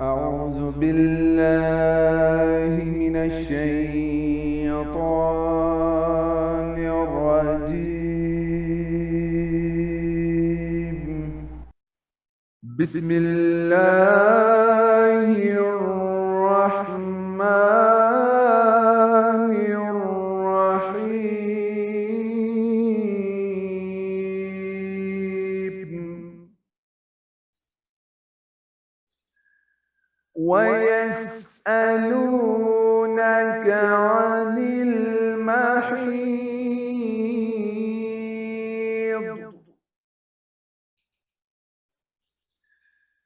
أعوذ بالله من الشيطان الرجيم. بسم الله الرحمن الرحيم. ويسألونك عن المحيض،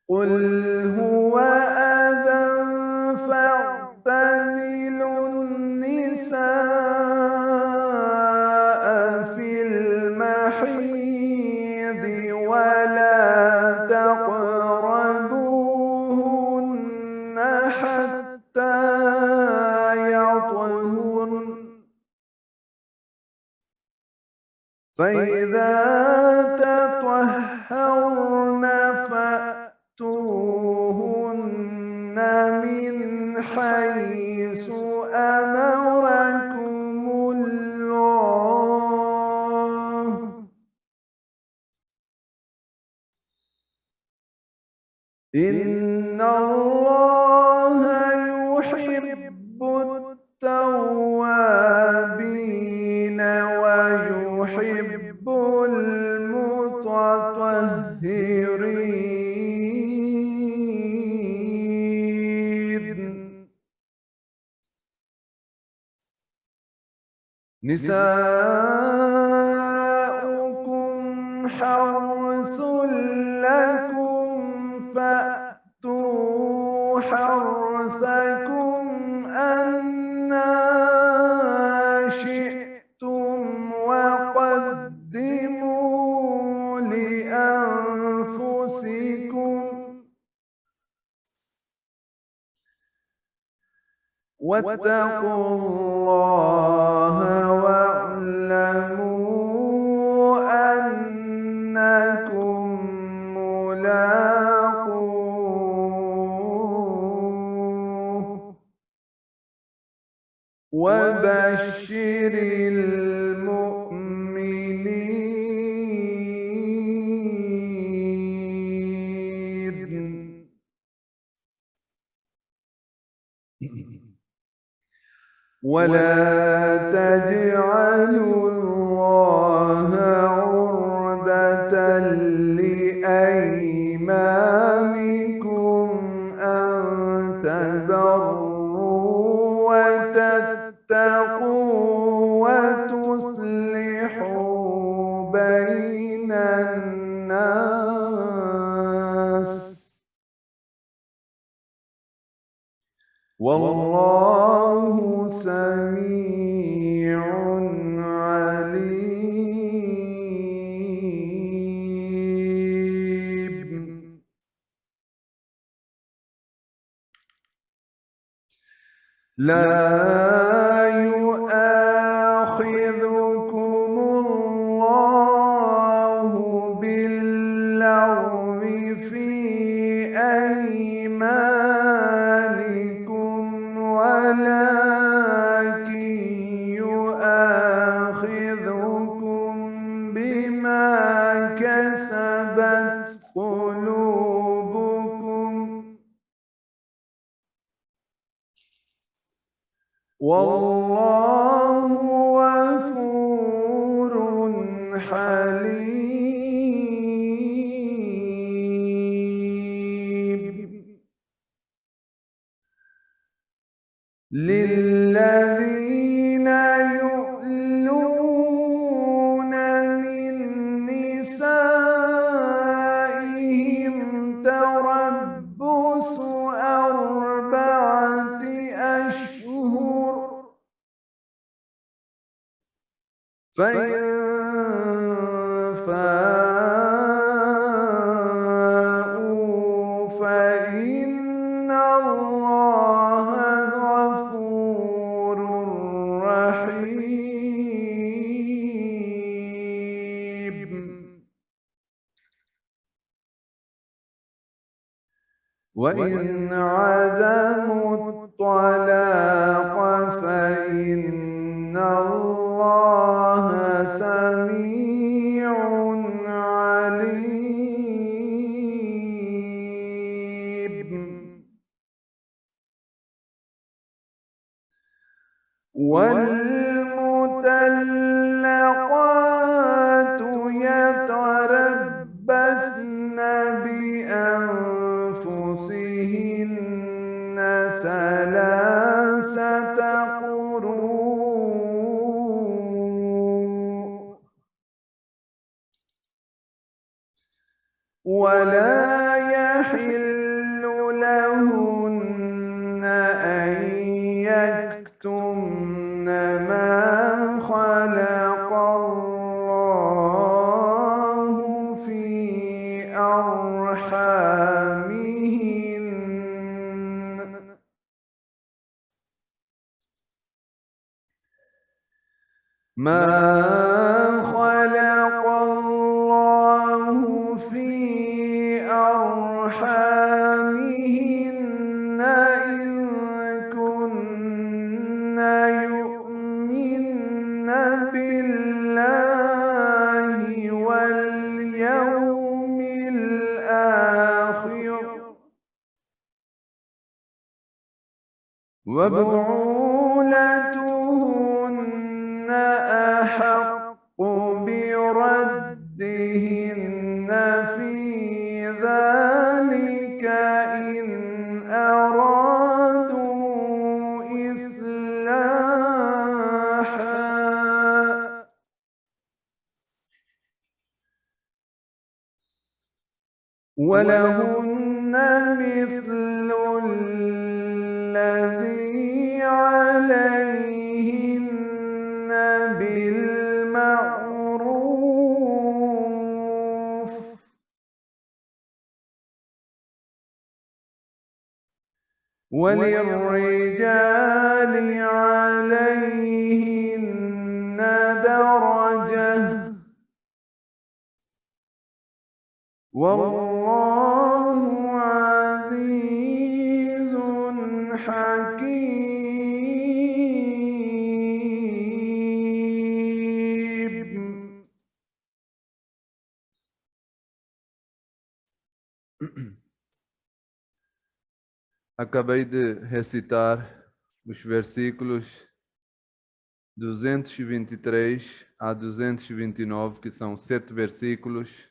قل هو أذى فاعتزلوا النساء في المحيض ولا تقربوهن حتى يطهرن، فإذا تطهرن فأتوهن من حيث أمركم الله، إن الله يحب التوابين ويحب المتطهرين. نساؤكم حرث لكم فأتوا حرثكم أنى شئتم وقدموا لأنفسكم واتقوا الله واعلموا أنكم ملاقوه، وبشر المؤمنين. ولا تجعلوا الله عرضة لأيمانكم أن تبروا وتتقوا وتصلحوا بين الناس، والله سميع عليم. لا يؤاخذكم الله باللغو في أيمانكم ولكن يؤاخذكم بما كسبت قلوبكم، والله غفور حليم. للذين يؤلون من نسائهم تربص 4 أشهر، فإن فاءوا فإن الله غفور رحيم. وإن عزموا الطلاق فإن الله سميع عليم. والمطلقات يتربصن بأنفسهن ثلاثة قروء ولا يحل لهن أن يكتمن ما خلق الله في أرحامهن ما خلق الله في أرحامهن إن كن يؤمن بالله واليوم الآخر وبعولتهن أحق بردهن في ذلك إن أرادوا إصلاحا ولهن مثل الذي عليهن بالمعروف وللرجال عليهن درجة والله عزيز حكيم. Acabei de recitar os versículos 223 a 229, que são 7 versículos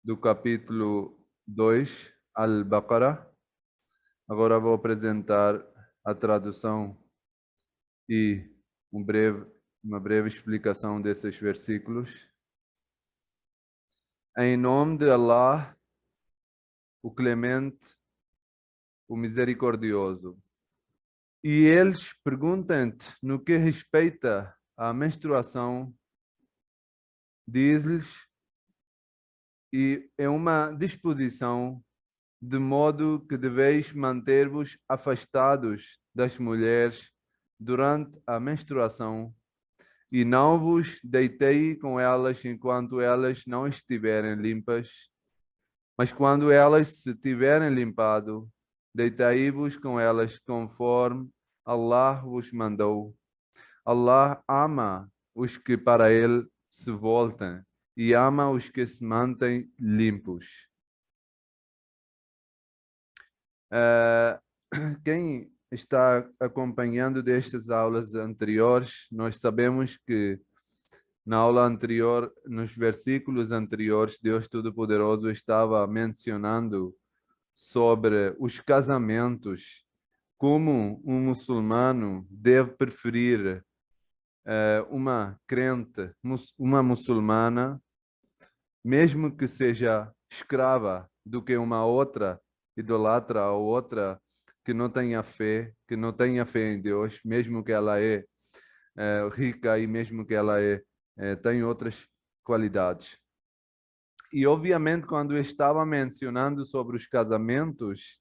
do capítulo 2, Al-Baqarah. Agora vou apresentar a tradução e uma breve explicação desses versículos. Em nome de Allah, o Clemente, o Misericordioso. E eles perguntam-te no que respeita à menstruação, diz-lhes, e é uma disposição de modo que deveis manter-vos afastados das mulheres durante a menstruação e não vos deitei com elas enquanto elas não estiverem limpas, mas quando elas se tiverem limpado, deitai-vos com elas conforme Allah vos mandou. Allah ama os que para ele se voltam e ama os que se mantêm limpos. Quem está acompanhando destas aulas anteriores, nós sabemos que na aula anterior, nos versículos anteriores, Deus Todo-Poderoso estava mencionando sobre os casamentos, como um muçulmano deve preferir uma crente, uma muçulmana, mesmo que seja escrava, do que uma outra idolatra ou outra que não tenha fé em Deus, mesmo que ela é rica e mesmo que ela tem outras qualidades. E obviamente quando eu estava mencionando sobre os casamentos,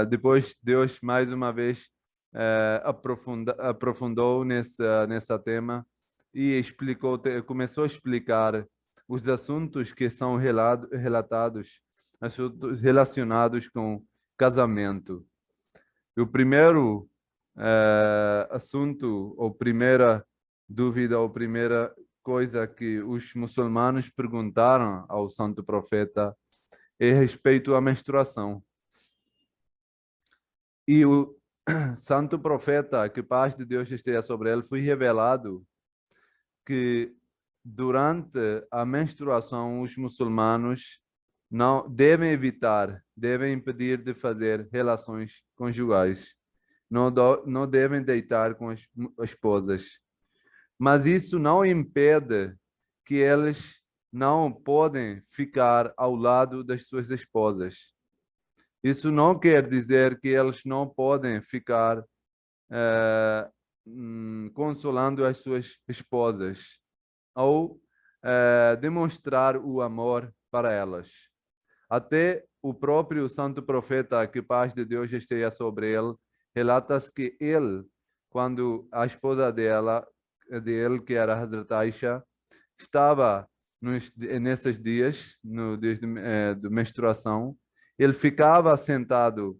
depois Deus mais uma vez aprofundou nessa tema e começou a explicar os assuntos que são relatados assuntos relacionados com casamento. E o primeiro assunto, ou primeira dúvida, ou primeira coisa que os muçulmanos perguntaram ao santo profeta é respeito à menstruação. E o santo profeta, que paz de Deus esteja sobre ele, foi revelado que durante a menstruação os muçulmanos não devem evitar, devem impedir de fazer relações conjugais. Não devem deitar com as esposas. Mas isso não impede que eles não podem ficar ao lado das suas esposas. Isso não quer dizer que eles não podem ficar consolando as suas esposas ou demonstrar o amor para elas. Até o próprio santo profeta, que paz de Deus esteja sobre ele, relata-se que ele, quando a esposa dele, que era Hazrat Aisha, estava nesses dias, no dias de menstruação, ele ficava sentado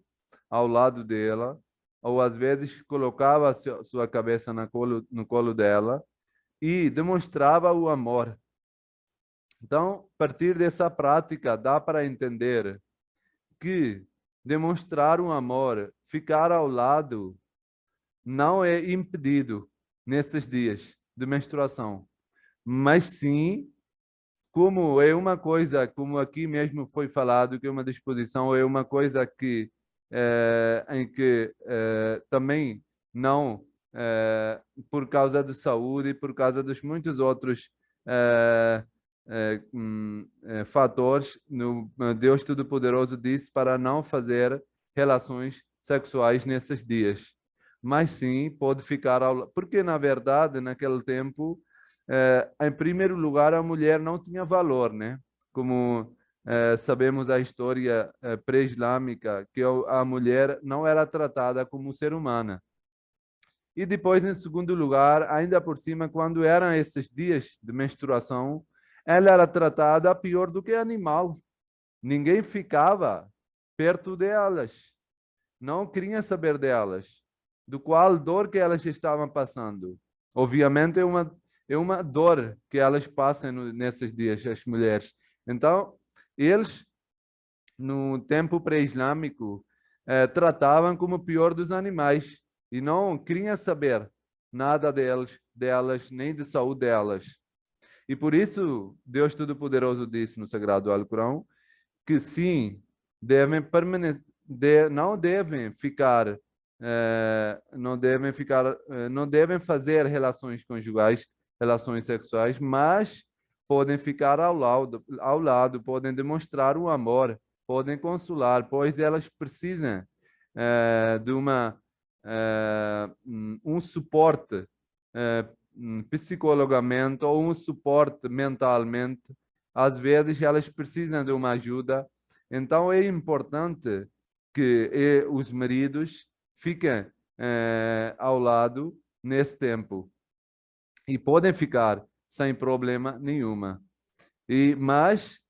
ao lado dela, ou às vezes colocava sua cabeça no colo dela e demonstrava o amor. Então, a partir dessa prática, dá para entender que demonstrar um amor, ficar ao lado, não é impedido nesses dias de menstruação, mas sim, como é uma coisa, como aqui mesmo foi falado, que é uma disposição, é uma coisa que em que também não, por causa de saúde, por causa dos muitos outros fatores, Deus Todo-Poderoso disse para não fazer relações sexuais nesses dias. Mas sim, pode ficar porque na verdade, naquele tempo, em primeiro lugar, a mulher não tinha valor, né? Como sabemos a história pré-islâmica, que a mulher não era tratada como ser humana. E depois, em segundo lugar, ainda por cima, quando eram esses dias de menstruação, ela era tratada pior do que animal. Ninguém ficava perto delas. Não queria saber delas, do qual dor que elas estavam passando. Obviamente é uma dor que elas passam nesses dias, as mulheres. Então, eles, no tempo pré-islâmico, tratavam como o pior dos animais e não queriam saber nada delas, nem de saúde delas. E por isso, Deus Todo-Poderoso disse no Sagrado Alcorão que sim, devem permanecer, não devem ficar, não devem fazer relações conjugais, relações sexuais, mas podem ficar ao lado, podem demonstrar o amor, podem consolar, pois elas precisam de um suporte psicologamente ou um suporte mentalmente. Às vezes elas precisam de uma ajuda, então é importante que os maridos fiquem ao lado nesse tempo e podem ficar sem problema nenhuma. Mas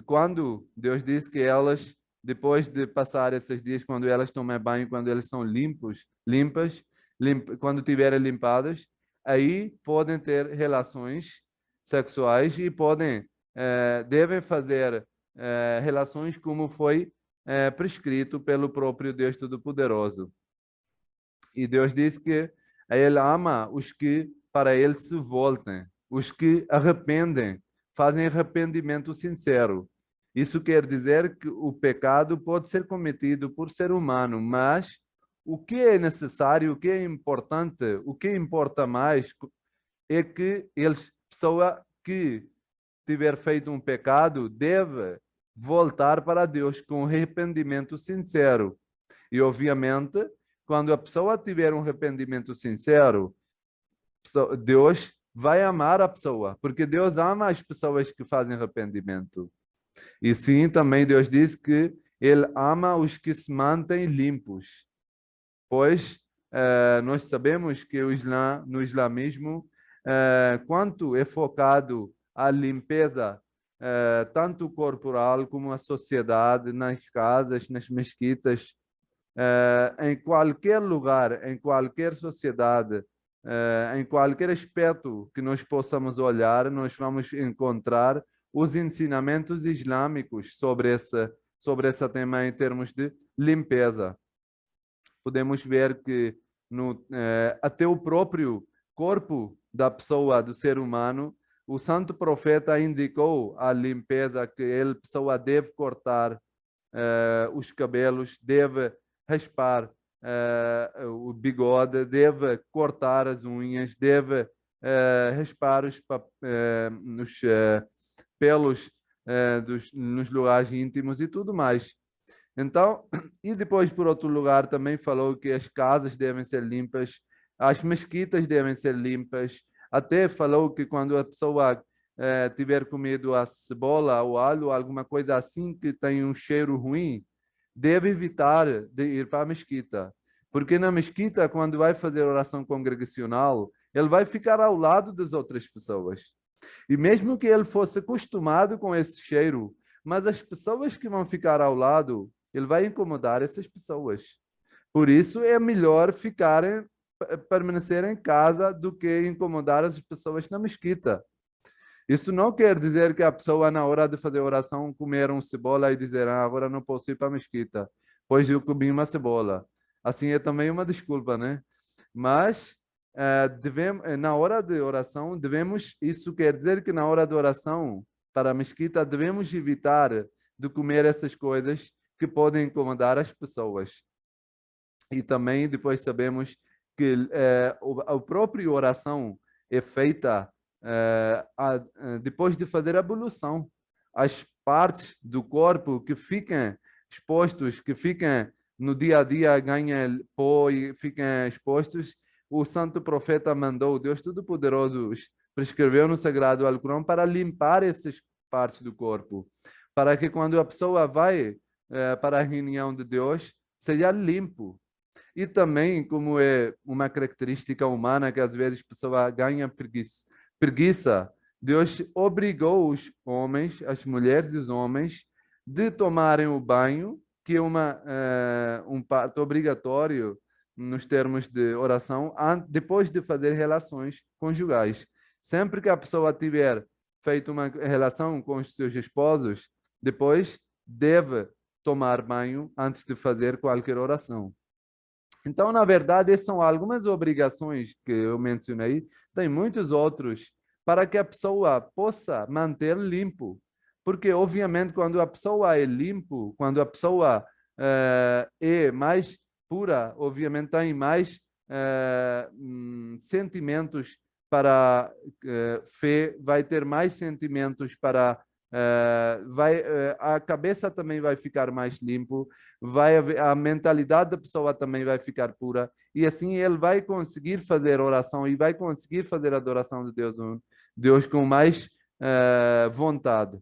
quando Deus diz que elas, depois de passar esses dias, quando elas tomam banho, quando elas são limpas, quando tiverem limpadas, aí podem ter relações sexuais e devem fazer relações como foi prescrito pelo próprio Deus Todo-Poderoso. E Deus diz que Ele ama os que para Ele se voltem, os que arrependem, fazem arrependimento sincero. Isso quer dizer que o pecado pode ser cometido por ser humano, mas o que é necessário, o que é importante, o que importa mais é que pessoa que tiver feito um pecado deve voltar para Deus com arrependimento sincero. E, obviamente, quando a pessoa tiver um arrependimento sincero, Deus vai amar a pessoa, porque Deus ama as pessoas que fazem arrependimento. E sim, também Deus diz que Ele ama os que se mantêm limpos, pois nós sabemos que no islamismo, quanto é focado a limpeza tanto corporal como a sociedade, nas casas, nas mesquitas, em qualquer lugar, em qualquer sociedade, em qualquer aspecto que nós possamos olhar, nós vamos encontrar os ensinamentos islâmicos sobre esse tema em termos de limpeza. Podemos ver que até o próprio corpo da pessoa, do ser humano, o santo profeta indicou a limpeza que a pessoa deve cortar os cabelos, deve raspar o bigode, deve cortar as unhas, deve raspar os pelos nos lugares íntimos e tudo mais. Então, e depois, por outro lugar, também falou que as casas devem ser limpas, as mesquitas devem ser limpas. Até falou que quando a pessoa tiver comido a cebola, o alho, alguma coisa assim que tem um cheiro ruim, deve evitar de ir para a mesquita. Porque na mesquita, quando vai fazer oração congregacional, ele vai ficar ao lado das outras pessoas. E mesmo que ele fosse acostumado com esse cheiro, mas as pessoas que vão ficar ao lado, ele vai incomodar essas pessoas. Por isso é melhor permanecer em casa do que incomodar as pessoas na mesquita. Isso não quer dizer que a pessoa, na hora de fazer oração, comer uma cebola e dizer, agora não posso ir para a mesquita, pois eu comi uma cebola. Assim é também uma desculpa, né? Mas na hora de oração, isso quer dizer que na hora de oração, para a mesquita, devemos evitar de comer essas coisas que podem incomodar as pessoas. E também depois sabemos que a própria oração é feita depois de fazer a ablução. As partes do corpo que ficam expostos, que ficam no dia a dia, ganham pó e ficam expostos, o santo profeta mandou, Deus Todo-Poderoso prescreveu no Sagrado Alcorão para limpar essas partes do corpo, para que quando a pessoa vai para a reunião de Deus, seja limpo. E também, como é uma característica humana que às vezes a pessoa ganha preguiça, Deus obrigou os homens, as mulheres e os homens, de tomarem o banho, que é um parto obrigatório nos termos de oração, depois de fazer relações conjugais. Sempre que a pessoa tiver feito uma relação com os seus esposos, depois deve tomar banho antes de fazer qualquer oração. Então, na verdade, essas são algumas obrigações que eu mencionei. Tem muitos outros para que a pessoa possa manter limpo. Porque, obviamente, quando a pessoa é limpo, quando a pessoa é mais pura, obviamente tem mais sentimentos para fé, vai ter mais sentimentos para a cabeça também vai ficar mais limpo, a mentalidade da pessoa também vai ficar pura, e assim ele vai conseguir fazer oração e vai conseguir fazer adoração de Deus com mais vontade.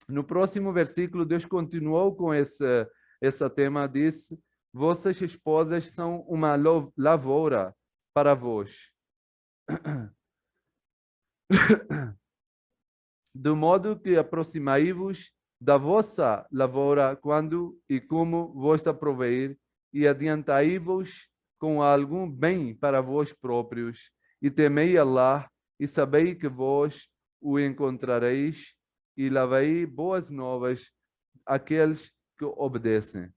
No próximo versículo, Deus continuou com esse tema, disse: vossas esposas são uma lavoura para vós. Do modo que aproximai-vos da vossa lavoura quando e como vos aproveir, e adiantai-vos com algum bem para vós próprios, e temei Allah, e sabei que vós o encontrareis, e lavei boas novas àqueles que obedecem.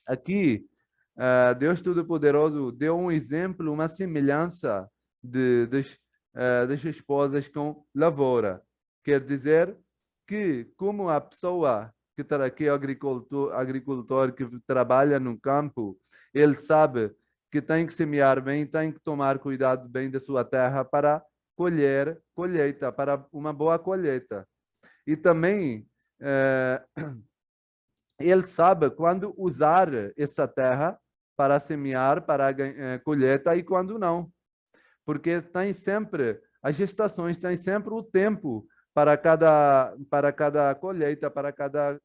Aqui, Deus Todo-Poderoso deu um exemplo, uma semelhança das esposas com lavoura. Quer dizer que, como a pessoa que é agricultor que trabalha no campo, ele sabe que tem que semear bem, tem que tomar cuidado bem da sua terra para colheita, para uma boa colheita. E também ele sabe quando usar essa terra para semear, para colheita e quando não. Porque tem sempre, as estações têm sempre o tempo para cada colheita, para cada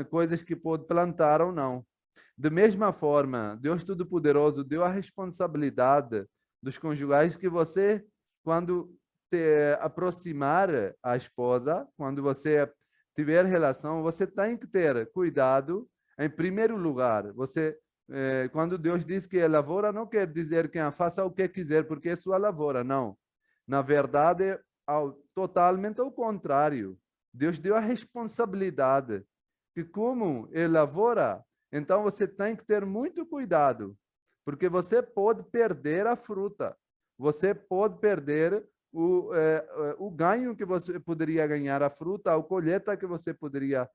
coisas que pode plantar ou não. Da mesma forma, Deus Todo-Poderoso deu a responsabilidade dos conjugais que você, quando aproximar a esposa, quando você tiver relação, você tem que ter cuidado. Em primeiro lugar, quando Deus diz que é lavoura, não quer dizer que faça o que quiser, porque é sua lavoura, não. Na verdade, totalmente ao contrário. Deus deu a responsabilidade, que como é lavoura, então você tem que ter muito cuidado, porque você pode perder a fruta, você pode perder o ganho que você poderia ganhar, a fruta, a colheita que você poderia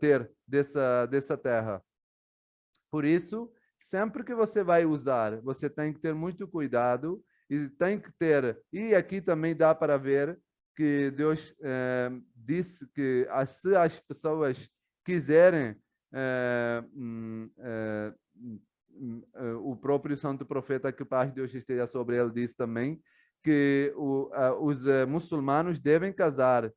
ter dessa terra. Por isso, sempre que você vai usar, você tem que ter muito cuidado e tem que ter. E aqui também dá para ver que Deus disse que se as pessoas quiserem, o próprio santo profeta, que paz de Deus esteja sobre ele, disse também que os muçulmanos devem casar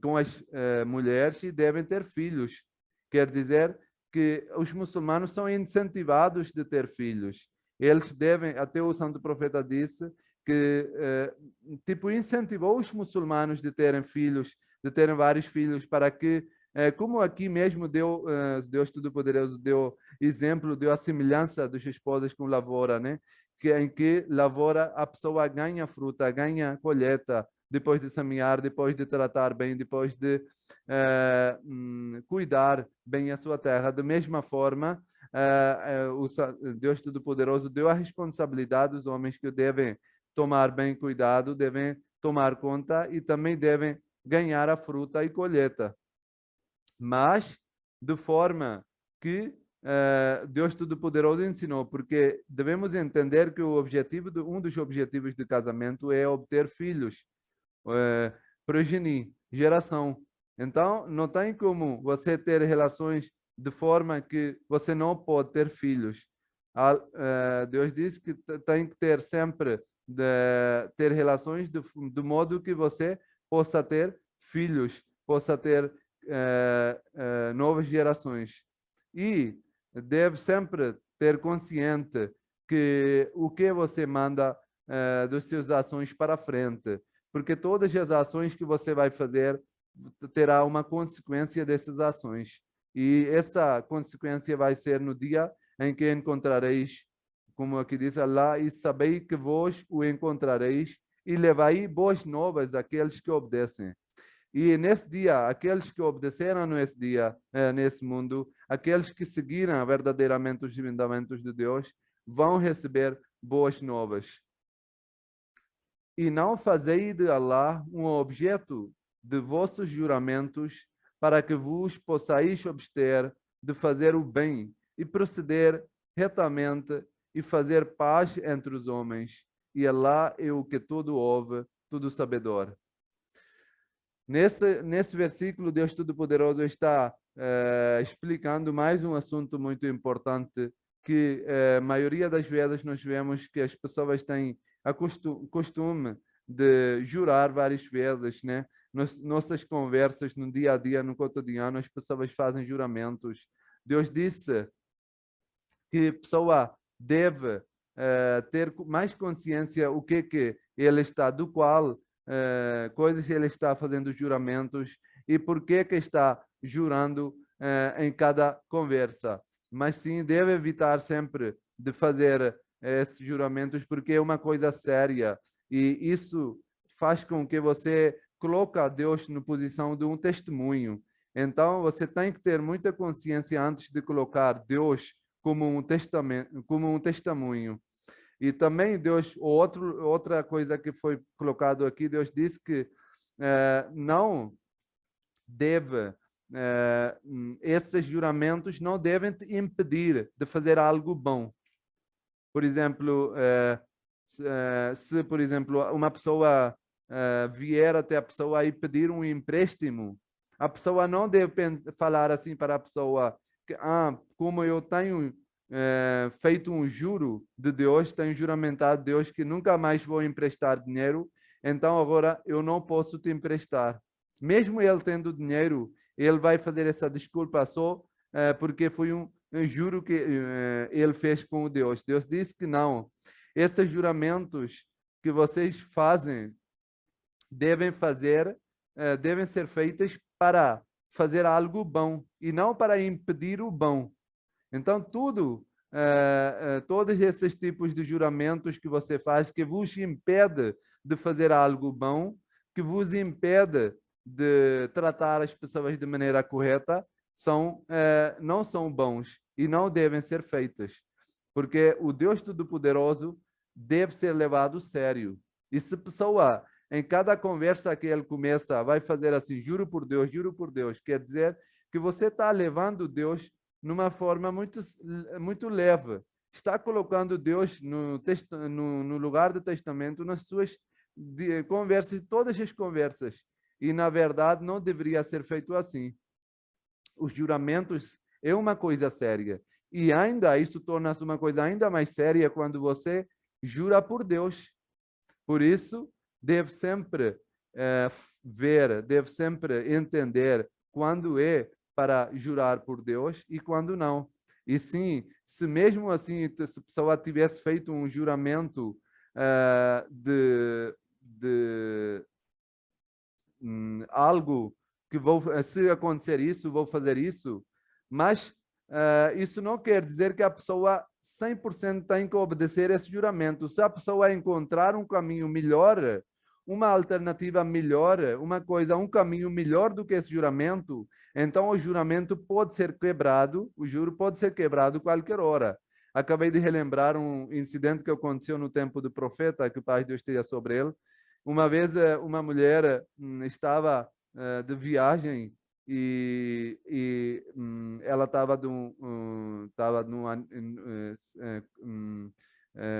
com as mulheres e devem ter filhos. Quer dizer que os muçulmanos são incentivados de ter filhos. Eles devem, até o santo profeta disse que tipo incentivou os muçulmanos de terem filhos, de terem vários filhos, para que, como aqui mesmo Deus Todo-Poderoso deu exemplo, deu a semelhança dos esposas com lavoura, né? Em que lavoura a pessoa ganha fruta, ganha colheita, depois de semear, depois de tratar bem, depois de cuidar bem a sua terra. Da mesma forma, o Deus Todo-Poderoso deu a responsabilidade aos homens que devem tomar bem cuidado, devem tomar conta e também devem ganhar a fruta e colheita. Mas de forma que Deus Todo-Poderoso ensinou, porque devemos entender que um dos objetivos do casamento é obter filhos, progenie, geração. Então, não tem como você ter relações de forma que você não pode ter filhos. Deus disse que tem que ter sempre ter relações do modo que você possa ter filhos, possa ter novas gerações. E deve sempre ter consciente que o que você manda das suas ações para frente, porque todas as ações que você vai fazer terá uma consequência dessas ações. E essa consequência vai ser no dia em que encontrareis, como aqui diz Allah, e sabei que vós o encontrareis e levai boas novas àqueles que obedecem. E nesse dia, aqueles que obedeceram nesse dia, nesse mundo, aqueles que seguiram verdadeiramente os mandamentos de Deus, vão receber boas novas. E não fazei de Allah um objeto de vossos juramentos, para que vos possais abster de fazer o bem e proceder retamente e fazer paz entre os homens. E Allah é o que tudo ouve, tudo sabedor. Nesse versículo, Deus Todo-Poderoso está explicando mais um assunto muito importante, que a maioria das vezes nós vemos que as pessoas têm costume de jurar várias vezes, né? Nossas conversas no dia a dia, no cotidiano, as pessoas fazem juramentos. Deus disse que a pessoa deve ter mais consciência o que ele está, do qual coisas ele está fazendo juramentos e por que está jurando em cada conversa. Mas sim, deve evitar sempre de fazer esses juramentos, porque é uma coisa séria e isso faz com que você coloque a Deus na posição de um testemunho. Então, você tem que ter muita consciência antes de colocar Deus como um testemunho. E também Deus, outra coisa que foi colocado aqui, Deus disse que não deve, esses juramentos não devem te impedir de fazer algo bom. Por exemplo, se por exemplo uma pessoa vier até a pessoa e pedir um empréstimo, a pessoa não deve falar assim para a pessoa que, como eu tenho feito um juro de Deus, tenho juramentado a Deus que nunca mais vou emprestar dinheiro, então agora eu não posso te emprestar. Mesmo ele tendo dinheiro, ele vai fazer essa desculpa só porque foi um juro que ele fez com Deus. Deus disse que não. Esses juramentos que vocês fazem devem ser feitas para fazer algo bom e não para impedir o bom. Então, todos esses tipos de juramentos que você faz que vos impede de fazer algo bom, que vos impede de tratar as pessoas de maneira correta, não são bons e não devem ser feitas, porque o Deus Todo-Poderoso deve ser levado a sério. E se a pessoa, em cada conversa que ele começa, vai fazer assim, juro por Deus, quer dizer que você está levando Deus numa forma muito leve. Está colocando Deus no lugar do testamento nas suas conversas, todas as conversas. E, na verdade, não deveria ser feito assim. Os juramentos é uma coisa séria. E ainda isso torna-se uma coisa ainda mais séria quando você jura por Deus. Por isso, deve sempre deve sempre entender quando é para jurar por Deus e quando não. E sim, se mesmo assim, se a pessoa tivesse feito um juramento de algo que se acontecer isso, vou fazer isso, mas isso não quer dizer que a pessoa 100% tem que obedecer esse juramento. Se a pessoa encontrar um caminho melhor, uma alternativa melhor, um caminho melhor do que esse juramento, então o juramento pode ser quebrado, o juro pode ser quebrado qualquer hora. Acabei de relembrar um incidente que aconteceu no tempo do profeta, que o Pai de Deus esteja sobre ele. Uma vez uma mulher estava de viagem e ela estava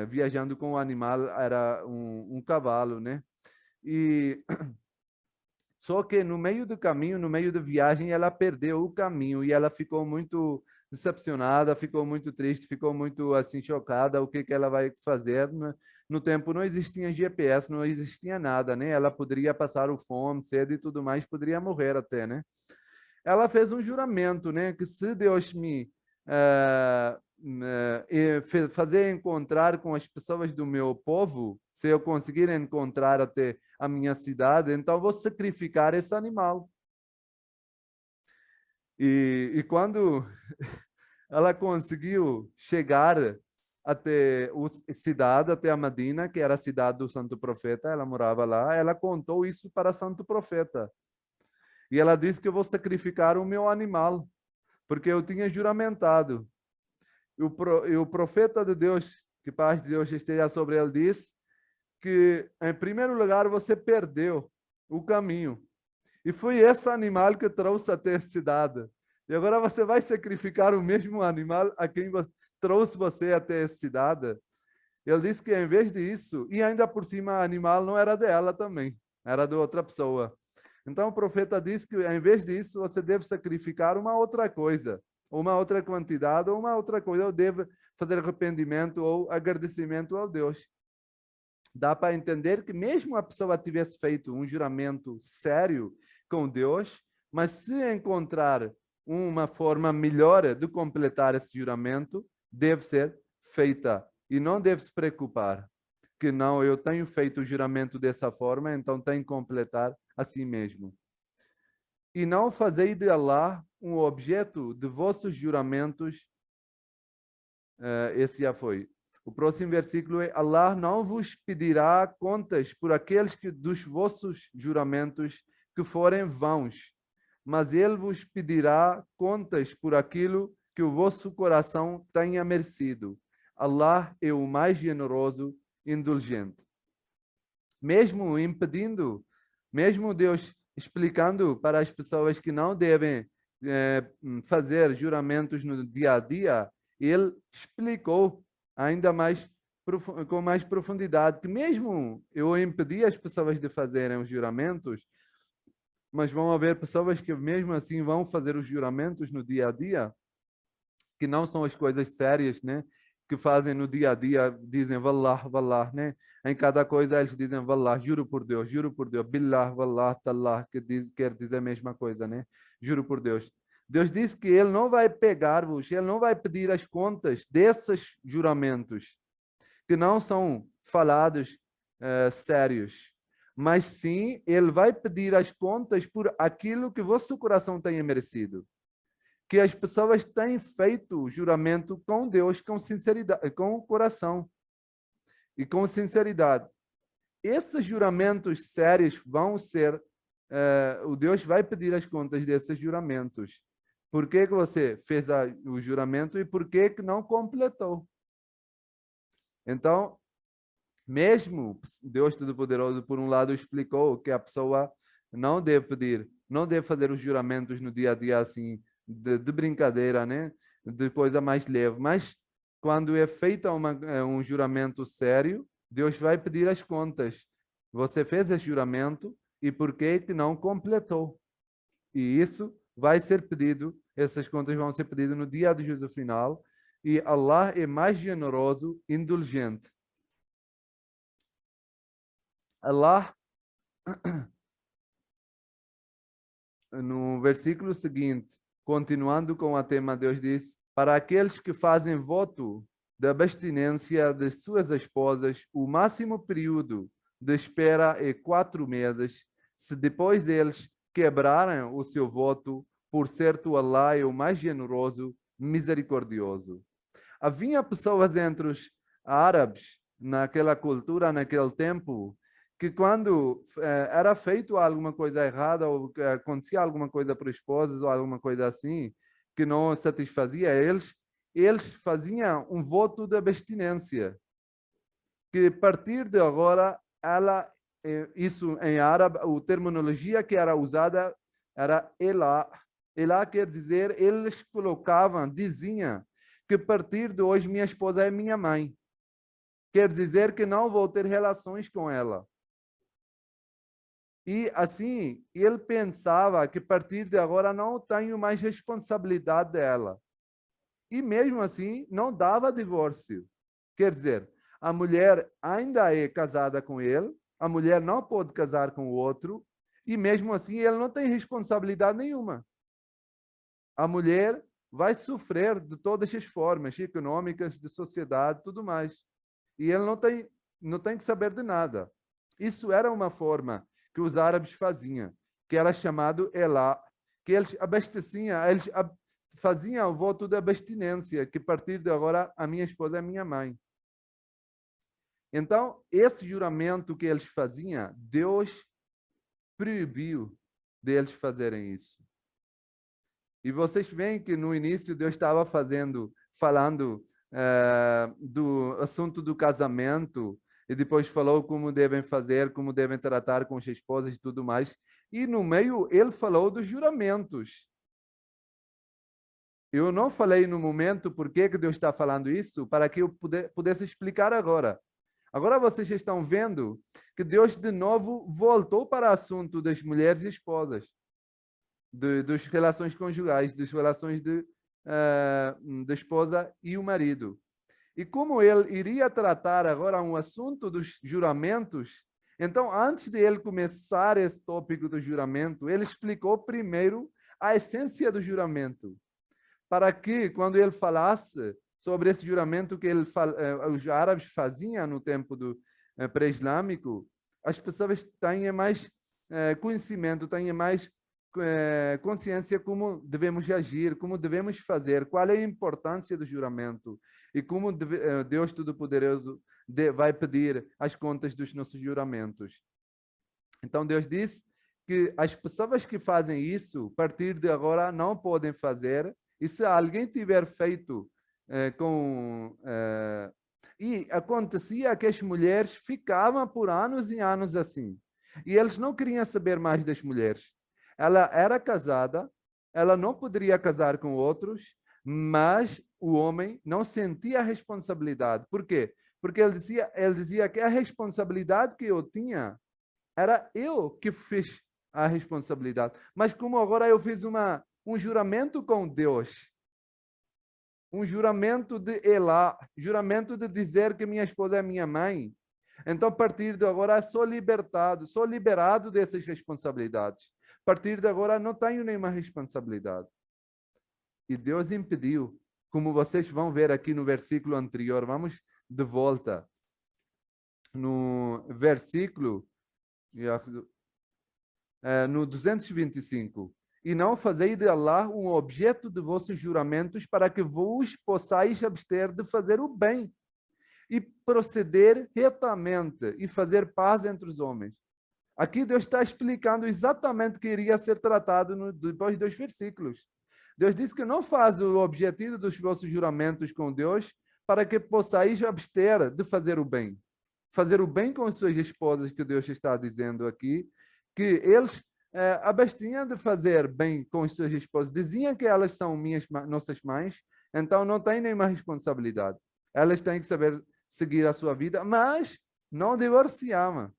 viajando com um animal, era um cavalo, né? E só que no meio do caminho, no meio da viagem, ela perdeu o caminho e ela ficou muito decepcionada, ficou muito triste, ficou muito assim chocada. O que ela vai fazer? No tempo não existia GPS, não existia nada, né? Ela poderia passar o fome, sede e tudo mais, poderia morrer até, né? Ela fez um juramento, né? Que se Deus me fazer encontrar com as pessoas do meu povo, se eu conseguir encontrar até a minha cidade, então vou sacrificar esse animal. E quando ela conseguiu chegar até a cidade, até a Medina, que era a cidade do Santo Profeta, ela morava lá, ela contou isso para o Santo Profeta. E ela disse que eu vou sacrificar o meu animal, porque eu tinha juramentado. E o profeta de Deus, que paz de Deus esteja sobre ele, disse que, em primeiro lugar, você perdeu o caminho. E foi esse animal que trouxe até a cidade. E agora você vai sacrificar o mesmo animal a quem trouxe você até a cidade. Ele disse que, em vez disso, e ainda por cima, o animal não era dela também, era de outra pessoa. Então, o profeta disse que, em vez disso, você deve sacrificar uma outra coisa, uma outra quantidade, ou uma outra coisa, ou deve fazer arrependimento ou agradecimento ao Deus. Dá para entender que mesmo a pessoa tivesse feito um juramento sério com Deus, mas se encontrar uma forma melhor de completar esse juramento, deve ser feita e não deve se preocupar que não, eu tenho feito o juramento dessa forma, então tenho que completar assim mesmo. E não fazei de Allah um objeto de vossos juramentos. Esse já foi. O próximo versículo é: Allah não vos pedirá contas por aqueles dos vossos juramentos que forem vãos, mas ele vos pedirá contas por aquilo que o vosso coração tenha merecido. Allah é o mais generoso e indulgente. Mesmo impedindo, mesmo Deus explicando para as pessoas que não devem fazer juramentos no dia a dia, ele explicou ainda mais com mais profundidade que mesmo eu impedi as pessoas de fazerem os juramentos, mas vão haver pessoas que mesmo assim vão fazer os juramentos no dia a dia, que não são as coisas sérias, né? Que fazem no dia a dia, dizem Wallah, Wallah, né? Em cada coisa eles dizem Wallah, juro por Deus, Billah, Wallah, Tallah, quer dizer a mesma coisa, né? Juro por Deus. Deus disse que ele não vai pegar-vos, ele não vai pedir as contas desses juramentos que não são falados sérios. Mas sim, ele vai pedir as contas por aquilo que vosso coração tenha merecido. Que as pessoas têm feito juramento com Deus, com sinceridade, com o coração e com sinceridade. Esses juramentos sérios vão ser, o Deus vai pedir as contas desses juramentos. Por que você fez o juramento e por que não completou? Então, mesmo Deus Todo-Poderoso, por um lado, explicou que a pessoa não deve pedir, não deve fazer os juramentos no dia a dia assim, de brincadeira, né? De coisa mais leve. Mas quando é feito um juramento sério, Deus vai pedir as contas. Você fez esse juramento e por que não completou? E isso vai ser pedido, essas contas vão ser pedidas no dia do juízo final. E Allah é mais generoso, indulgente. Allah, no versículo seguinte, continuando com o tema, Deus diz: para aqueles que fazem voto da abstinência de suas esposas, o máximo período de espera é 4 meses. Se depois eles quebrarem o seu voto, por certo, Allah é o mais generoso, misericordioso. Havia pessoas entre os árabes, naquela cultura, naquele tempo, que quando era feito alguma coisa errada ou acontecia alguma coisa para os esposos ou alguma coisa assim, que não satisfazia eles faziam um voto de abstinência. Que a partir de agora, isso em árabe, a terminologia que era usada era Elá. Elá quer dizer, eles colocavam, diziam, que a partir de hoje minha esposa é minha mãe. Quer dizer que não vou ter relações com ela. E assim, ele pensava que a partir de agora não tenho mais responsabilidade dela. E mesmo assim, não dava divórcio. Quer dizer, a mulher ainda é casada com ele, a mulher não pode casar com o outro, e mesmo assim ele não tem responsabilidade nenhuma. A mulher vai sofrer de todas as formas, econômicas, de sociedade, tudo mais. E ele não tem que saber de nada. Isso era uma forma que os árabes faziam, que era chamado Elá, que eles abasteciam, eles faziam o voto de abstinência, que a partir de agora a minha esposa é minha mãe. Então, esse juramento que eles faziam, Deus proibiu deles fazerem isso. E vocês veem que no início Deus estava falando do assunto do casamento, e depois falou como devem fazer, como devem tratar com as esposas e tudo mais. E no meio ele falou dos juramentos. Eu não falei no momento por que Deus está falando isso, para que eu pudesse explicar agora. Agora vocês estão vendo que Deus de novo voltou para o assunto das mulheres e esposas, das relações conjugais, das relações da esposa e o marido. E como ele iria tratar agora um assunto dos juramentos, então, antes de ele começar esse tópico do juramento, ele explicou primeiro a essência do juramento, para que, quando ele falasse sobre esse juramento que os árabes faziam no tempo do pré-islâmico, as pessoas tenham mais conhecimento, tenham mais consciência como devemos agir, como devemos fazer, qual é a importância do juramento e como Deus Todo-Poderoso vai pedir as contas dos nossos juramentos. Então Deus disse que as pessoas que fazem isso, a partir de agora, não podem fazer, e se alguém tiver feito e acontecia que as mulheres ficavam por anos e anos assim, e eles não queriam saber mais das mulheres. Ela era casada, ela não poderia casar com outros, mas o homem não sentia a responsabilidade. Por quê? Porque ele dizia que a responsabilidade que eu tinha era eu que fiz a responsabilidade. Mas como agora eu fiz um juramento com Deus, um juramento de Elá, juramento de dizer que minha esposa é minha mãe, então a partir de agora sou liberado dessas responsabilidades. A partir de agora não tenho nenhuma responsabilidade. E Deus impediu, como vocês vão ver aqui no versículo anterior. Vamos de volta. no versículo, no 225. E não fazei de Allah um objeto de vossos juramentos para que vos possais abster de fazer o bem e proceder retamente e fazer paz entre os homens. Aqui Deus está explicando exatamente o que iria ser tratado depois dos versículos. Deus diz que não faz o objetivo dos vossos juramentos com Deus para que possais abster de fazer o bem. Fazer o bem com suas esposas, que Deus está dizendo aqui, que eles abstinham de fazer bem com suas esposas. Diziam que elas são nossas mães, então não têm nenhuma responsabilidade. Elas têm que saber seguir a sua vida, mas não divorciavam.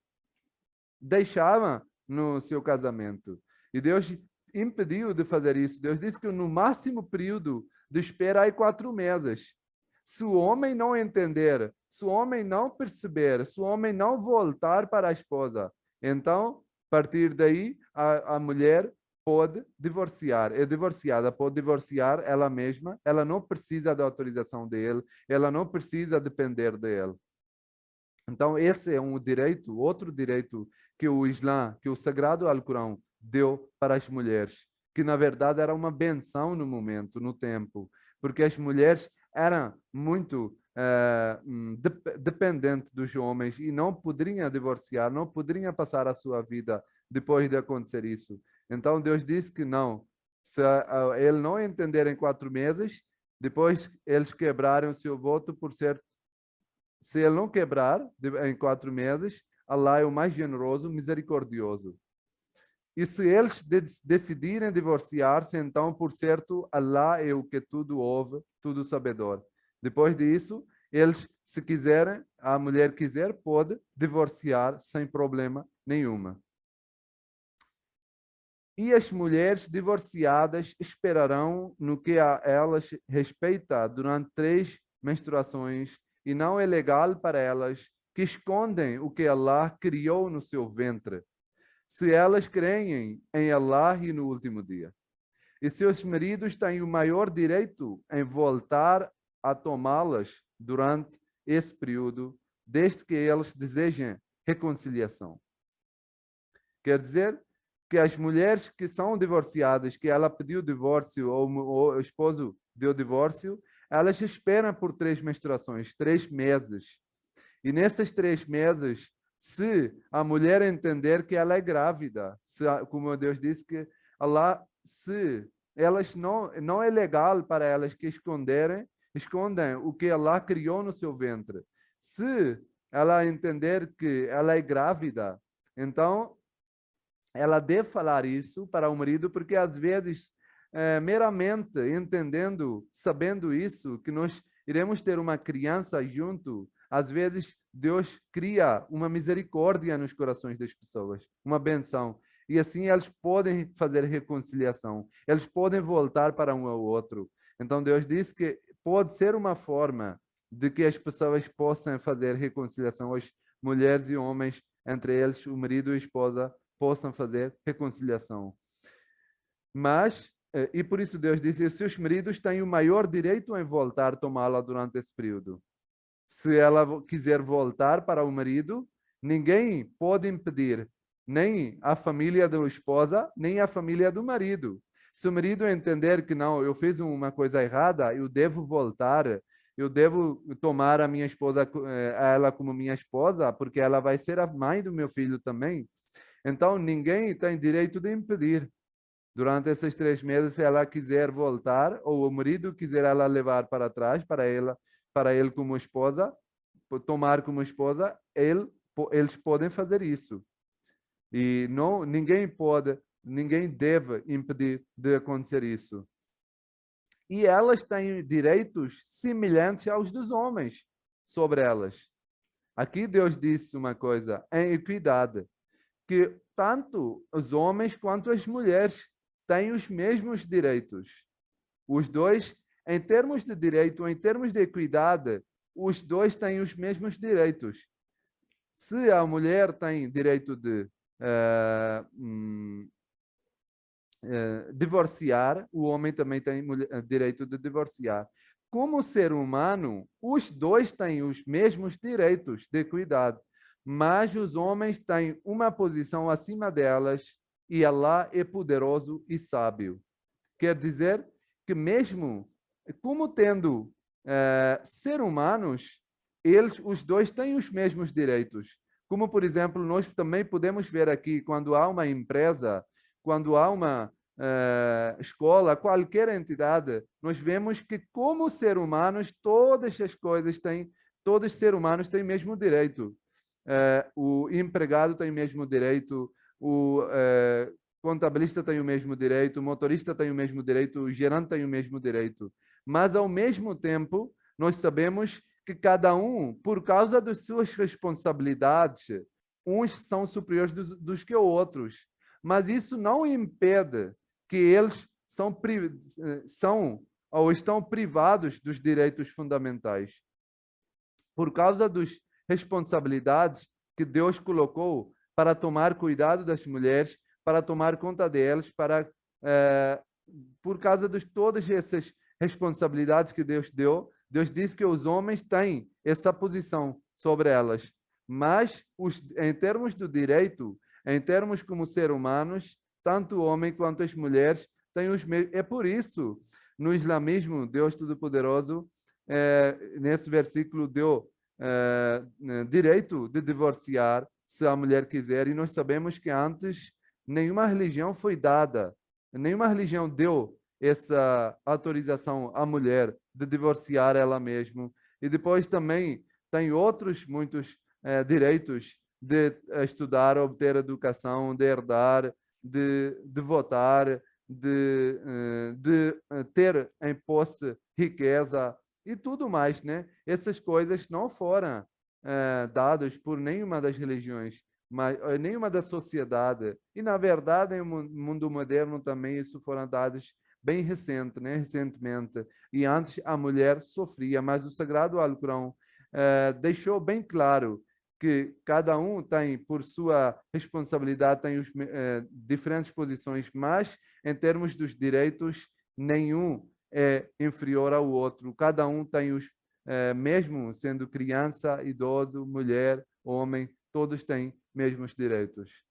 Deixavam no seu casamento. E Deus impediu de fazer isso. Deus disse que no máximo período de espera é 4 meses. Se o homem não entender, se o homem não perceber, se o homem não voltar para a esposa, então, a partir daí, a mulher pode divorciar. É divorciada, pode divorciar ela mesma, ela não precisa da autorização dele, ela não precisa depender dele. Então, esse é um direito, outro direito que o Islã, que o Sagrado Alcorão deu para as mulheres, que na verdade era uma benção no momento, no tempo, porque as mulheres eram muito dependentes dos homens e não poderiam divorciar, não poderiam passar a sua vida depois de acontecer isso. Então Deus disse que não, se ele não entender em 4 meses, depois eles quebraram seu voto por ser. Se ele não quebrar em 4 meses, Allah é o mais generoso, misericordioso. E se eles decidirem divorciar-se, então, por certo, Allah é o que tudo ouve, tudo sabedor. Depois disso, eles, se quiserem, a mulher quiser, pode divorciar sem problema nenhuma. E as mulheres divorciadas esperarão no que a elas respeita durante 3 menstruações, e não é legal para elas que escondem o que Allah criou no seu ventre, se elas creem em Allah e no último dia. E seus maridos têm o maior direito em voltar a tomá-las durante esse período, desde que eles desejem reconciliação. Quer dizer que as mulheres que são divorciadas, que ela pediu divórcio ou o esposo deu divórcio, elas esperam por 3 menstruações, 3 meses. E nesses 3 meses, se a mulher entender que ela é grávida, como Deus disse que Allah, se elas não é legal para elas que escondem o que Allah criou no seu ventre. Se ela entender que ela é grávida, então ela deve falar isso para o marido, porque às vezes, meramente entendendo, sabendo isso, que nós iremos ter uma criança junto, às vezes Deus cria uma misericórdia nos corações das pessoas, uma benção. E assim eles podem fazer reconciliação, eles podem voltar para um ao outro. Então Deus disse que pode ser uma forma de que as pessoas possam fazer reconciliação, as mulheres e homens, entre eles, o marido e a esposa, possam fazer reconciliação. Mas, e por isso Deus disse, os seus maridos têm o maior direito em voltar a tomá-la durante esse período. Se ela quiser voltar para o marido, ninguém pode impedir, nem a família da esposa, nem a família do marido. Se o marido entender que não, eu fiz uma coisa errada, eu devo voltar, eu devo tomar a minha esposa, ela como minha esposa, porque ela vai ser a mãe do meu filho também. Então, ninguém tem direito de impedir. Durante esses 3 meses, se ela quiser voltar, ou o marido quiser ela levar para trás, para ele como esposa, tomar como esposa, eles podem fazer isso. E ninguém deve impedir de acontecer isso. E elas têm direitos semelhantes aos dos homens sobre elas. Aqui Deus disse uma coisa, em equidade, que tanto os homens quanto as mulheres têm os mesmos direitos. Os dois, em termos de direito, em termos de equidade, os dois têm os mesmos direitos. Se a mulher tem direito de divorciar, o homem também tem direito de divorciar. Como ser humano, os dois têm os mesmos direitos de equidade. mas os homens têm uma posição acima delas e Allah é poderoso e sábio. Quer dizer que mesmo como tendo ser humanos, eles, os dois, têm os mesmos direitos. Como, por exemplo, nós também podemos ver aqui, quando há uma empresa, quando há uma escola, qualquer entidade, nós vemos que, como ser humanos, todas as coisas têm, todos os seres humanos têm o mesmo direito. O empregado tem o mesmo direito, o contabilista tem o mesmo direito, o motorista tem o mesmo direito, o gerente tem o mesmo direito. Mas, ao mesmo tempo, nós sabemos que cada um, por causa das suas responsabilidades, uns são superiores dos que outros. Mas isso não impede que eles são ou estão privados dos direitos fundamentais. Por causa das responsabilidades que Deus colocou para tomar cuidado das mulheres, para tomar conta delas, por causa de todas essas responsabilidades que Deus deu, Deus disse que os homens têm essa posição sobre elas. Mas, em termos do direito, em termos como seres humanos, tanto o homem quanto as mulheres têm os mesmos. É por isso, no islamismo, Deus Todo-Poderoso, nesse versículo, deu direito de divorciar, se a mulher quiser, e nós sabemos que antes nenhuma religião foi dada, nenhuma religião deu essa autorização à mulher de divorciar ela mesma. E depois também tem outros muitos direitos de estudar, obter educação, de herdar, de votar, de ter em posse riqueza e tudo mais, né? Essas coisas não foram dadas por nenhuma das religiões, mas nenhuma da sociedade. E, na verdade, no mundo moderno também isso foram dados bem recente, né? Recentemente. E antes a mulher sofria, mas o Sagrado Alcorão deixou bem claro que cada um tem, por sua responsabilidade, tem diferentes posições, mas em termos dos direitos, nenhum é inferior ao outro. Cada um tem os, mesmo sendo criança, idoso, mulher, homem, todos têm mesmos direitos.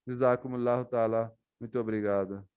Jazakumullahu ta'ala. Muito obrigado.